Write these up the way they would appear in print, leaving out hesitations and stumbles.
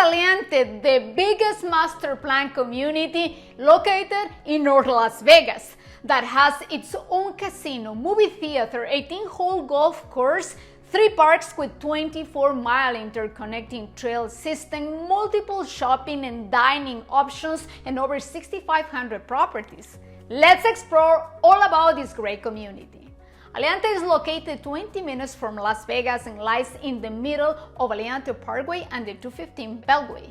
Aliante, the biggest master plan community located in North Las Vegas that has its own casino, movie theater, 18-hole golf course, 3 parks with 24-mile interconnecting trail system, multiple shopping and dining options, and over 6,500 properties. Let's explore all about this great community. Aliante is located 20 minutes from Las Vegas and lies in the middle of Aliante Parkway and the 215 Beltway.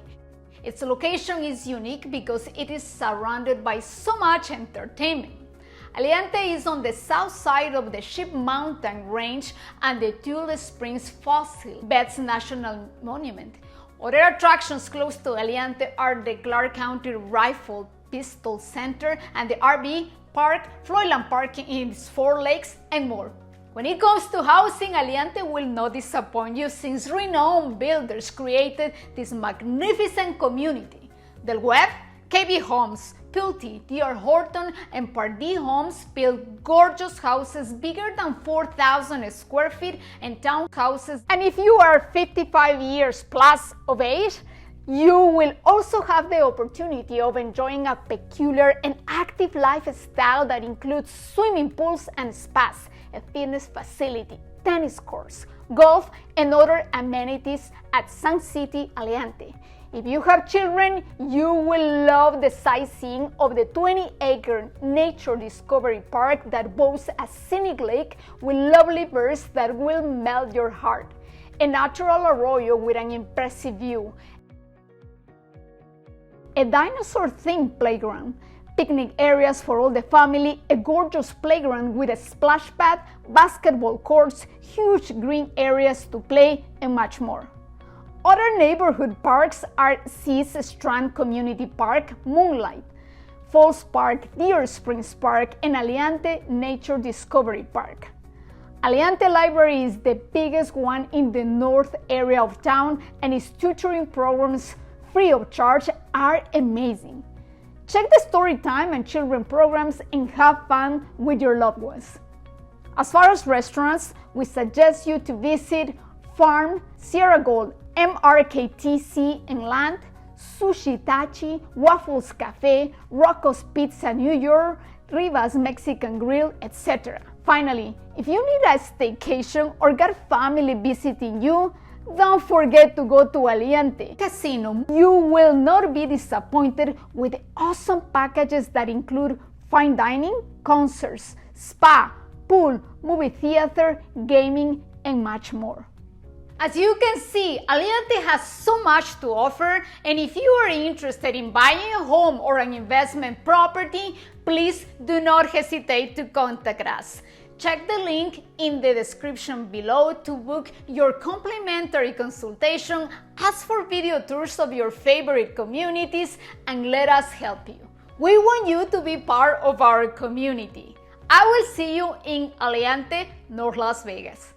Its location is unique because it is surrounded by so much entertainment. Aliante is on the south side of the Sheep Mountain Range and the Tulare Springs Fossil Beds National Monument. Other attractions close to Aliante are the Clark County Rifle Pistol Center and the RV Park, Floydland Park in its 4 lakes, and more. When it comes to housing, Aliante will not disappoint you since renowned builders created this magnificent community. Del Webb, KB Homes, Pulte, D.R. Horton, and Pardee Homes build gorgeous houses bigger than 4,000 square feet and townhouses. And if you are 55 years plus of age, you will also have the opportunity of enjoying a peculiar and active lifestyle that includes swimming pools and spas, a fitness facility, tennis courts, golf, and other amenities at Sun City Aliante. If you have children, you will love the sightseeing of the 20-acre Nature Discovery Park that boasts a scenic lake with lovely birds that will melt your heart, a natural arroyo with an impressive view, a dinosaur-themed playground, picnic areas for all the family, a gorgeous playground with a splash pad, basketball courts, huge green areas to play, and much more. Other neighborhood parks are Seas Strand Community Park, Moonlight, Falls Park, Deer Springs Park, and Aliante Nature Discovery Park. Aliante Library is the biggest one in the north area of town, and its tutoring programs, free of charge, are amazing. Check the story time and children programs and have fun with your loved ones. As far as restaurants, we suggest you to visit Farm, Sierra Gold, MRKTC and Land, Sushi Tachi, Waffles Cafe, Rocco's Pizza New York, Rivas Mexican Grill, etc. Finally, if you need a staycation or got family visiting you, don't forget to go to Aliante Casino. You will not be disappointed with awesome packages that include fine dining, concerts, spa, pool, movie theater, gaming, and much more. As you can see, Aliante has so much to offer, and if you are interested in buying a home or an investment property, please do not hesitate to contact us. Check the link in the description below to book your complimentary consultation, ask for video tours of your favorite communities, and let us help you. We want you to be part of our community. I will see you in Aliante, North Las Vegas.